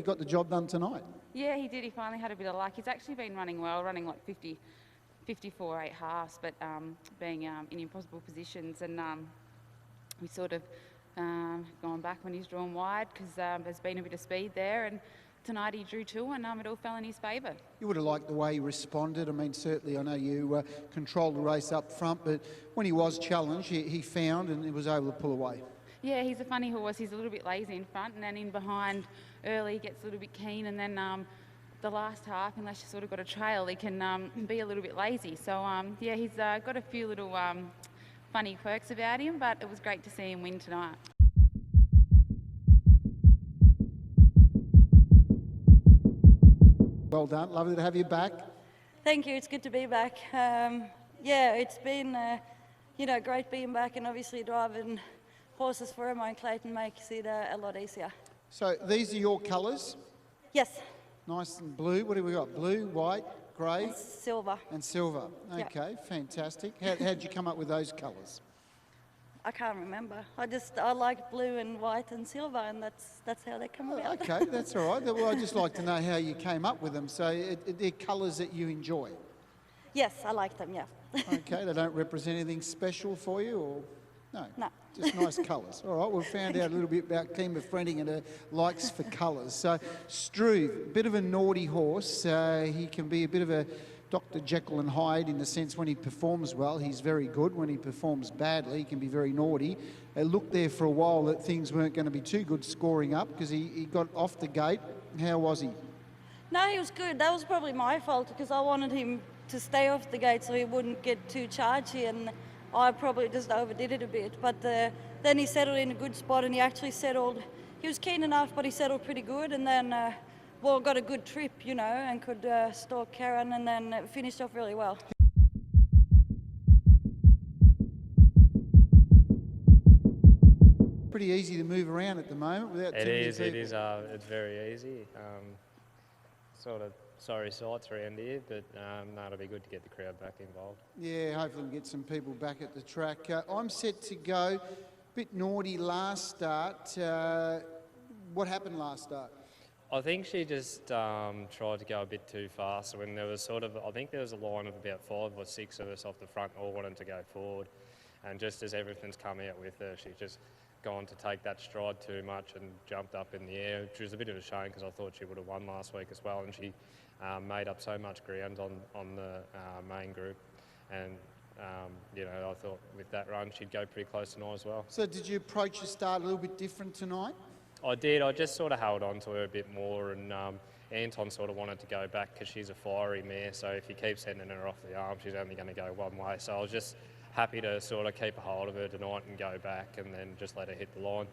he got the job done tonight. Yeah, he did. He finally had a bit of luck. He's actually been running well, running like 54 8 halves, but being in impossible positions, and we sort of gone back when he's drawn wide because there's been a bit of speed there, and tonight he drew two, and it all fell in his favour. You would have liked the way he responded. I mean, certainly I know you controlled the race up front, but when he was challenged, he found and he was able to pull away. Yeah, he's a funny horse. He's a little bit lazy in front, and then in behind early he gets a little bit keen, and then the last half, unless you sort of got a trail, he can be a little bit lazy. So yeah, he's got a few little funny quirks about him, but it was great to see him win tonight. Well done. Lovely to have you back. Thank you. It's good to be back. Yeah, it's been great being back, and obviously driving horses for Emma and Clayton makes it a lot easier. So these are your colours? Yes. Nice and blue. What have we got? Blue, white, grey? And silver. And silver. Okay, Yep. Fantastic. How did you come up with those colours? I can't remember. I like blue and white and silver, and that's how they come about. Okay, that's all right. Well, I'd just like to know how you came up with them. So they're colours that you enjoy? Yes, I like them, yeah. Okay, they don't represent anything special for you, or no? No. Just nice colours. All right, we've found out a little bit about Kima Friending and her likes for colours. So Struve, bit of a naughty horse. He can be a bit of a Dr. Jekyll and Hyde in the sense when he performs well, he's very good. When he performs badly, he can be very naughty. It looked there for a while that things weren't going to be too good scoring up because he got off the gate. How was he? No, he was good. That was probably my fault because I wanted him to stay off the gate so he wouldn't get too chargy, and I probably just overdid it a bit. But then he settled in a good spot, and he actually settled. He was keen enough, but he settled pretty good, and then got a good trip, and could stalk Karen, and then finished off really well. Pretty easy to move around at the moment without too many people. It is. It's very easy. Sort of sorry sights around here, but no, it'll be good to get the crowd back involved. Yeah, hopefully we'll get some people back at the track. I'm set to go. Bit naughty last start. What happened last start? I think she just tried to go a bit too fast. When there was I think there was a line of about 5 or 6 of us off the front all wanting to go forward. And just as everything's come out with her, she's just gone to take that stride too much and jumped up in the air, which was a bit of a shame because I thought she would have won last week as well. And she made up so much ground on the main group. And, I thought with that run, she'd go pretty close tonight as well. So did you approach the start a little bit different tonight? I did. I just sort of held on to her a bit more, and Anton sort of wanted to go back because she's a fiery mare, so if you keep sending her off the arm, she's only going to go one way. So I was just happy to sort of keep a hold of her tonight and go back and then just let her hit the line.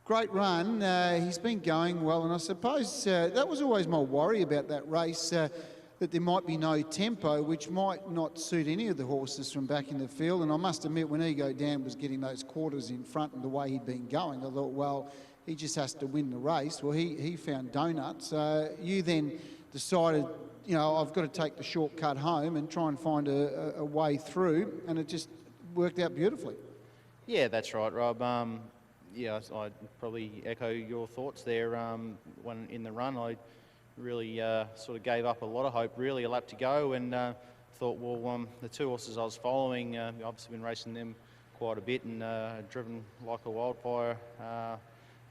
Great run. He's been going well, and I suppose that was always my worry about that race, that there might be no tempo, which might not suit any of the horses from back in the field. And I must admit, when Ego Dan was getting those quarters in front and the way he'd been going, I thought, well, he just has to win the race. Well, he found donuts. You then decided, I've got to take the shortcut home and try and find a way through, and it just worked out beautifully. Yeah, that's right, Rob. I'd probably echo your thoughts there. When in the run, I really sort of gave up a lot of hope, really a lap to go, and thought, well, the two horses I was following, I've obviously been racing them quite a bit and driven like a wildfire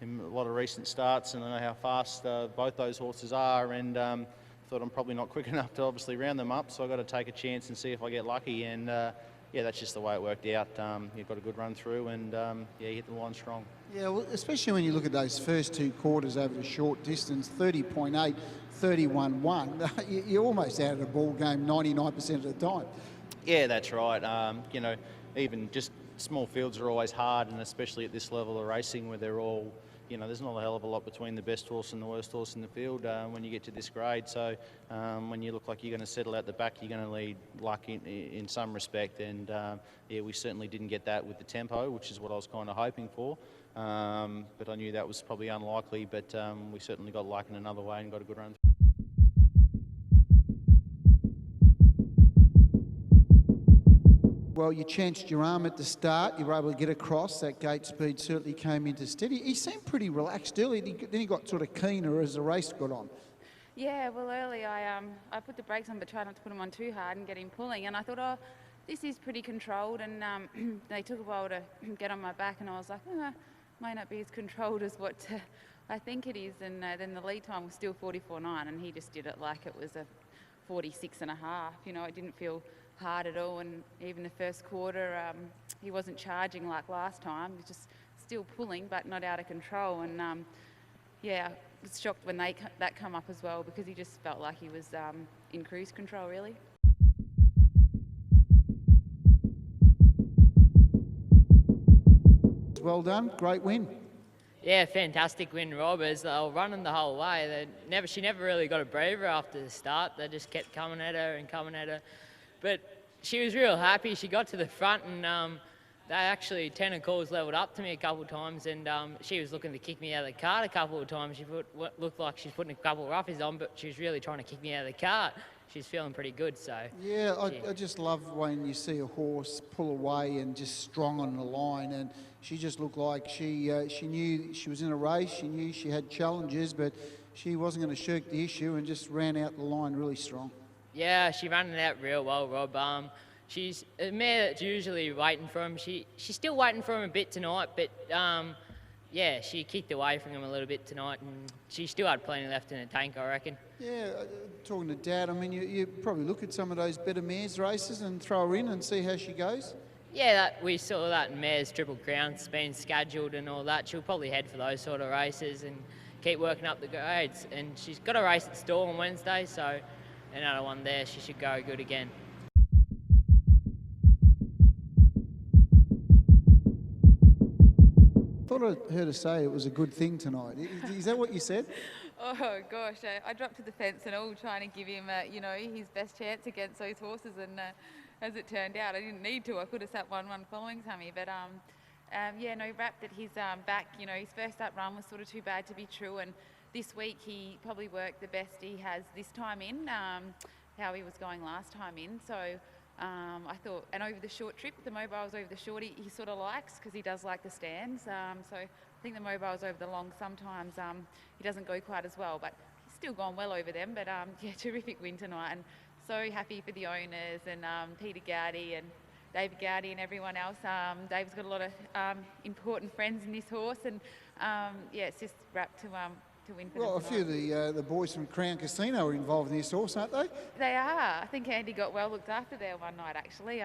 in a lot of recent starts, and I know how fast both those horses are, and thought I'm probably not quick enough to obviously round them up, so I've got to take a chance and see if I get lucky, and yeah, that's just the way it worked out. You've got a good run through, and yeah, you hit the line strong. Yeah, well, especially when you look at those first two quarters over the short distance, 30.8, 31.1, you're almost out of the ball game 99% of the time. Yeah, that's right. Even just small fields are always hard, and especially at this level of racing where they're all, there's not a hell of a lot between the best horse and the worst horse in the field when you get to this grade. So when you look like you're going to settle out the back, you're going to need luck in some respect. And yeah, we certainly didn't get that with the tempo, which is what I was kind of hoping for. But I knew that was probably unlikely, but we certainly got luck in another way and got a good run. Well, you chanced your arm at the start. You were able to get across. That gate speed certainly came into steady. He seemed pretty relaxed early. Then he got sort of keener as the race got on. Yeah, well, early I put the brakes on, but tried not to put them on too hard and get him pulling. And I thought, oh, this is pretty controlled. And they took a while to get on my back, and I was like, might not be as controlled as what I think it is. And then the lead time was still 44.9, and he just did it like it was a 46.5. You know, it didn't feel hard at all. And even the first quarter, he wasn't charging like last time. He was just still pulling, but not out of control. And yeah, I was shocked when that come up as well, because he just felt like he was in cruise control, really. Well done, great win. Yeah, fantastic win, Rob. As they were running the whole way, she never really got a breather after the start. They just kept coming at her and coming at her. But she was real happy. She got to the front, and they actually, Tenor Calls leveled up to me a couple of times, and she was looking to kick me out of the cart a couple of times. She looked like she's putting a couple of roughies on, but she was really trying to kick me out of the cart. She's feeling pretty good, so. Yeah, I just love when you see a horse pull away and just strong on the line, and she just looked like she knew she was in a race. She knew she had challenges, but she wasn't going to shirk the issue and just ran out the line really strong. Yeah, she ran it out real well, Rob. She's a mare that's usually waiting for him. She's still waiting for him a bit tonight, but yeah, she kicked away from him a little bit tonight, and she still had plenty left in the tank, I reckon. Yeah, talking to Dad, I mean, you probably look at some of those better mares races and throw her in and see how she goes. Yeah, we saw that in Mare's Triple Crown's been scheduled and all that. She'll probably head for those sort of races and keep working up the grades. And she's got a race at Stall on Wednesday, so another one there, she should go good again. I thought I heard her say it was a good thing tonight. Is that what you said? Oh gosh, I dropped to the fence and all, trying to give him, his best chance against those horses. And as it turned out, I didn't need to. I could have sat 1-1 following Tammy, but wrapped at his back. You know, his first up run was sort of too bad to be true, and this week he probably worked the best he has this time in, how he was going last time in. So I thought, and over the short trip, the mobiles over the short, he sort of likes, because he does like the stands. So I think the mobiles over the long, sometimes he doesn't go quite as well, but he's still gone well over them. But yeah, terrific win tonight, and so happy for the owners and Peter Gowdy and David Gowdy and everyone else. Dave's got a lot of important friends in this horse, and yeah, it's just wrapped to win for them. Well, a few of the boys from Crown Casino are involved in this horse, aren't they? They are. I think Andy got well looked after there one night, actually.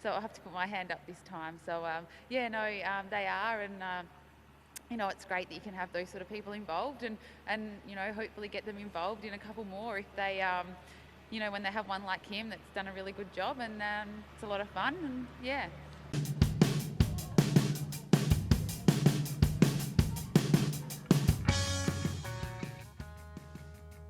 So I'll have to put my hand up this time. So yeah, no, they are, and it's great that you can have those sort of people involved, and hopefully get them involved in a couple more if they when they have one like him that's done a really good job, and it's a lot of fun, and yeah.